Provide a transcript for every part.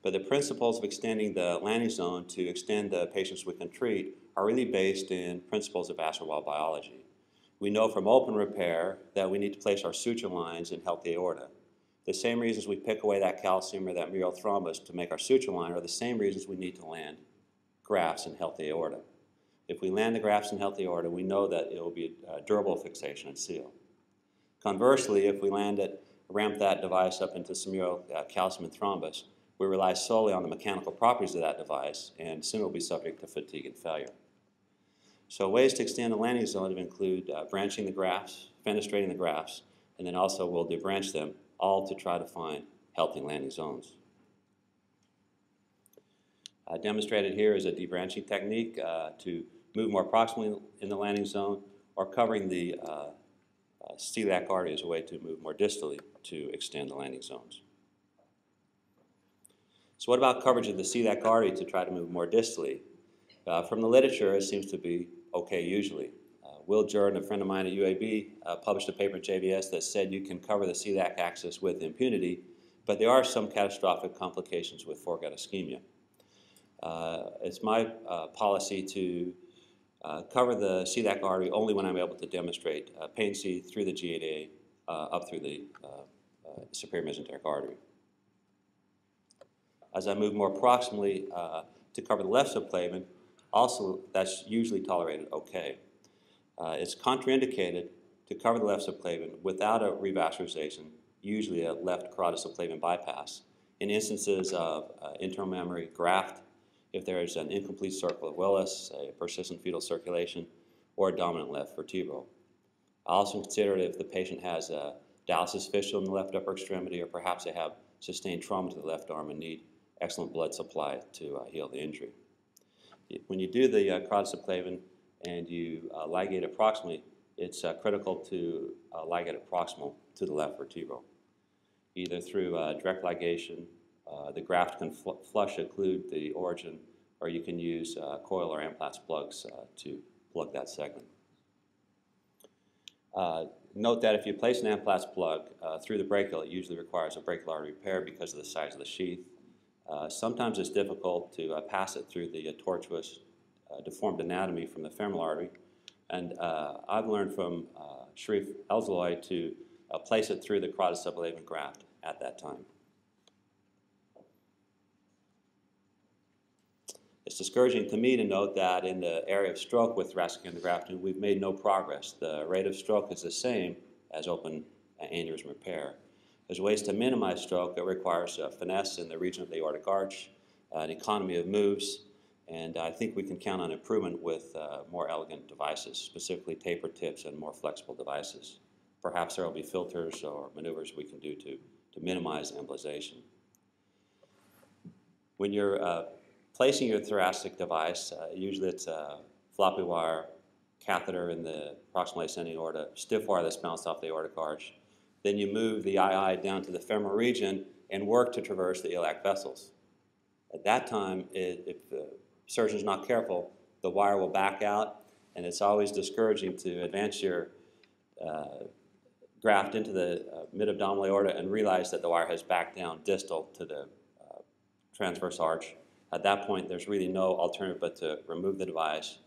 But the principles of extending the landing zone to extend the patients we can treat are really based in principles of vascular wall biology. We know from open repair that we need to place our suture lines in healthy aorta. The same reasons we pick away that calcium or that mural thrombus to make our suture line are the same reasons we need to land grafts in healthy aorta. If we land the grafts in healthy aorta, we know that it will be a durable fixation and seal. Conversely, if we ramp that device up into some mural calcium and thrombus, we rely solely on the mechanical properties of that device, and soon it will be subject to fatigue and failure. So ways to extend the landing zone include branching the grafts, fenestrating the grafts, and then also we'll debranch them, all to try to find healthy landing zones. Demonstrated here is a debranching technique to move more proximally in the landing zone, or covering the celiac artery as a way to move more distally to extend the landing zones. So what about coverage of the celiac artery to try to move more distally? From the literature, it seems to be okay usually. Will Jordan, a friend of mine at UAB, published a paper in JVS that said you can cover the celiac axis with impunity, but there are some catastrophic complications with foregut ischemia. It's my policy to cover the celiac artery only when I'm able to demonstrate patency through the G8A up through the superior mesenteric artery. As I move more proximally to cover the left subclavian, also that's usually tolerated okay. It's contraindicated to cover the left subclavian without a revascularization, usually a left carotid subclavian bypass, in instances of internal memory graft, if there is an incomplete circle of Willis, a persistent fetal circulation, or a dominant left vertebral. I also consider it if the patient has a dialysis fistula in the left upper extremity, or perhaps they have sustained trauma to the left arm and need excellent blood supply to heal the injury. When you do the carotid subclavian and you ligate it proximally, it's critical to ligate it proximal to the left vertebral, either through direct ligation. The graft can flush occlude the origin, or you can use coil or Amplatz plugs to plug that segment. Note that if you place an Amplatz plug through the brachial, it usually requires a brachial artery repair because of the size of the sheath. Sometimes it's difficult to pass it through the tortuous, deformed anatomy from the femoral artery, and I've learned from Sharif Elzaloy to place it through the carotid subclavian graft at that time. It's discouraging to me to note that in the area of stroke with thoracic endografting, we've made no progress. The rate of stroke is the same as open aneurysm repair. There's ways to minimize stroke. It requires finesse in the region of the aortic arch, an economy of moves, and I think we can count on improvement with more elegant devices, specifically taper tips and more flexible devices. Perhaps there will be filters or maneuvers we can do to minimize embolization. When you're placing your thoracic device, usually it's a floppy wire catheter in the proximal ascending aorta, stiff wire that's bounced off the aortic arch. Then you move the II down to the femoral region and work to traverse the iliac vessels. At that time, if the surgeon's not careful, the wire will back out, and it's always discouraging to advance your graft into the mid-abdominal aorta and realize that the wire has backed down distal to the transverse arch. At that point, there's really no alternative but to remove the device,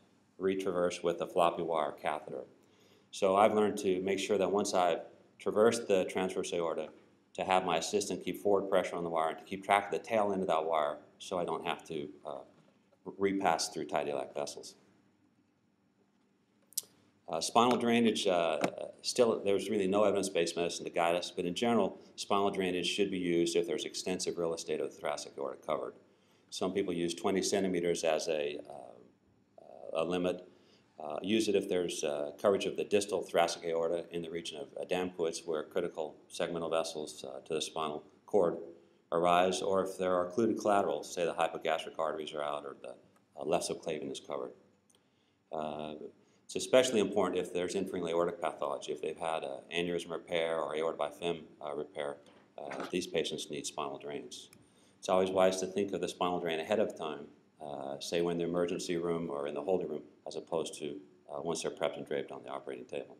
retraverse with a floppy wire catheter. So I've learned to make sure that once I've traversed the transverse aorta, to have my assistant keep forward pressure on the wire and to keep track of the tail end of that wire so I don't have to repass through tight iliac vessels. Spinal drainage, still there's really no evidence-based medicine to guide us, but in general, spinal drainage should be used if there's extensive real estate of the thoracic aorta covered. Some people use 20 centimeters as a limit. Use it if there's coverage of the distal thoracic aorta in the region of Adamkowitz, where critical segmental vessels to the spinal cord arise, or if there are occluded collaterals, say the hypogastric arteries are out or the left subclavian is covered. It's especially important if there's inferior aortic pathology. If they've had an aneurysm repair or aorta by fem repair, these patients need spinal drains. It's always wise to think of the spinal drain ahead of time, say when in the emergency room or in the holding room, as opposed to once they're prepped and draped on the operating table.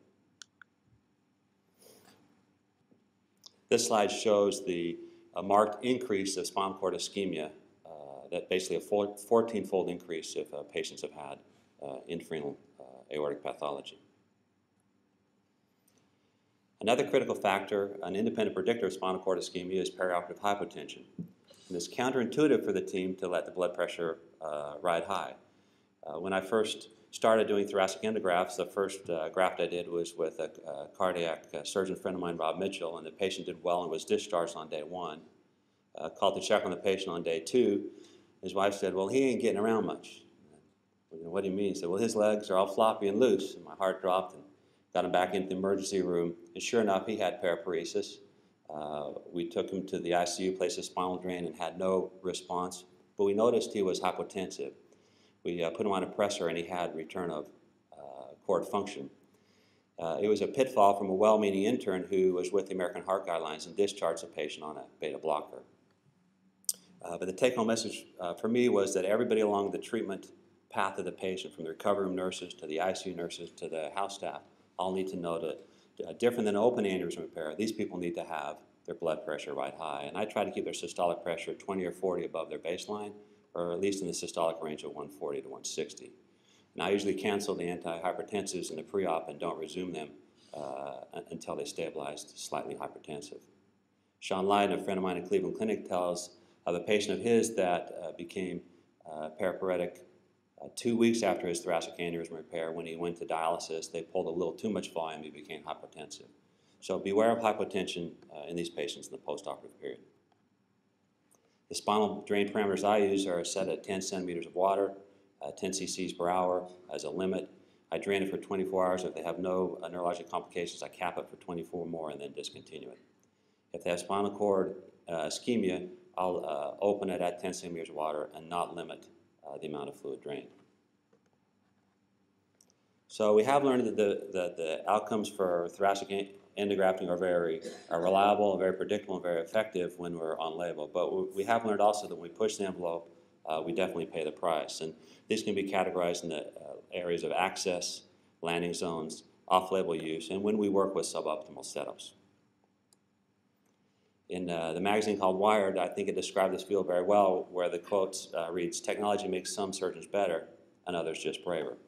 This slide shows the a marked increase of spinal cord ischemia, that basically a 14-fold increase if patients have had infrarenal aortic pathology. Another critical factor, an independent predictor of spinal cord ischemia, is perioperative hypotension. And it's counterintuitive for the team to let the blood pressure ride high. When I first started doing thoracic endografts, the first graft I did was with a cardiac surgeon friend of mine, Rob Mitchell, and the patient did well and was discharged on day 1. Called to check on the patient on day 2. His wife said, "Well, he ain't getting around much." What do you mean? He said, "Well, his legs are all floppy and loose." And my heart dropped and got him back into the emergency room. And sure enough, he had paraparesis. We took him to the ICU, placed a spinal drain, and had no response. But we noticed he was hypotensive. We put him on a pressor, and he had return of cord function. It was a pitfall from a well-meaning intern who was with the American Heart Guidelines and discharged the patient on a beta blocker. But the take-home message for me was that everybody along the treatment path of the patient, from the recovery room nurses to the ICU nurses to the house staff, all need to know that different than open aneurysm repair, these people need to have their blood pressure right high. And I try to keep their systolic pressure 20 or 40 above their baseline, or at least in the systolic range of 140 to 160. And I usually cancel the antihypertensives in the pre-op and don't resume them until they stabilize slightly hypertensive. Sean Lyden, a friend of mine in Cleveland Clinic, tells of a patient of his that became paraparetic 2 weeks after his thoracic aneurysm repair. When he went to dialysis, they pulled a little too much volume, he became hypotensive. So beware of hypotension in these patients in the postoperative period. The spinal drain parameters I use are set at 10 centimeters of water, 10 cc's per hour as a limit. I drain it for 24 hours. If they have no neurologic complications, I cap it for 24 more and then discontinue it. If they have spinal cord ischemia, I'll open it at 10 centimeters of water and not limit the amount of fluid drained. So we have learned that the outcomes for thoracic endografting are reliable, very predictable, and very effective when we're on label. But we have learned also that when we push the envelope, we definitely pay the price. And these can be categorized in the areas of access, landing zones, off-label use, and when we work with suboptimal setups. In the magazine called Wired, I think it described this field very well, where the quote reads, "Technology makes some surgeons better and others just braver."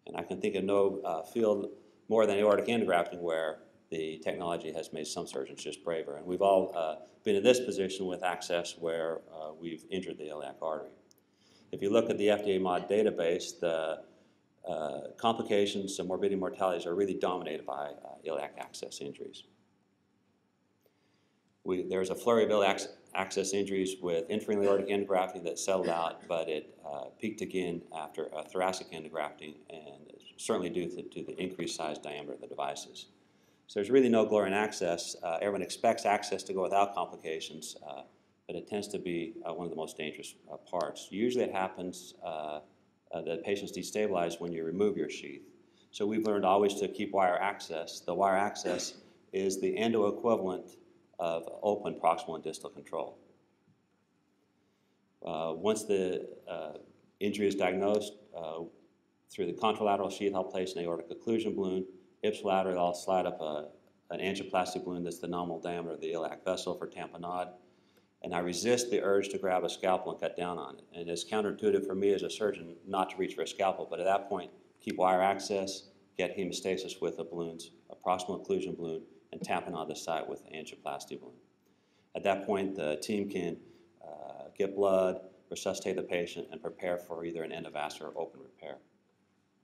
And I can think of no field more than aortic endografting where the technology has made some surgeons just braver. And we've all been in this position with access where we've injured the iliac artery. If you look at the FDA mod database, the complications and morbidity and mortalities are really dominated by iliac access injuries. There's a flurry of iliac access injuries with infrarenal aortic endografting that settled out, but it peaked again after thoracic endografting, and certainly due to the increased size diameter of the devices. So there's really no glory in access. Everyone expects access to go without complications, but it tends to be one of the most dangerous parts. Usually it happens that patients destabilize when you remove your sheath. So we've learned always to keep wire access. The wire access is the endo equivalent of open proximal and distal control. Once the injury is diagnosed, through the contralateral sheath, I'll place an aortic occlusion balloon. Ipsilaterally, I'll slide up an angioplasty balloon that's the nominal diameter of the iliac vessel for tamponade, and I resist the urge to grab a scalpel and cut down on it. And it's counterintuitive for me as a surgeon not to reach for a scalpel, but at that point, keep wire access, get hemostasis with the balloons, a proximal occlusion balloon, and tamponade the site with an angioplasty balloon. At that point, the team can get blood, resuscitate the patient, and prepare for either an endovascular or open repair.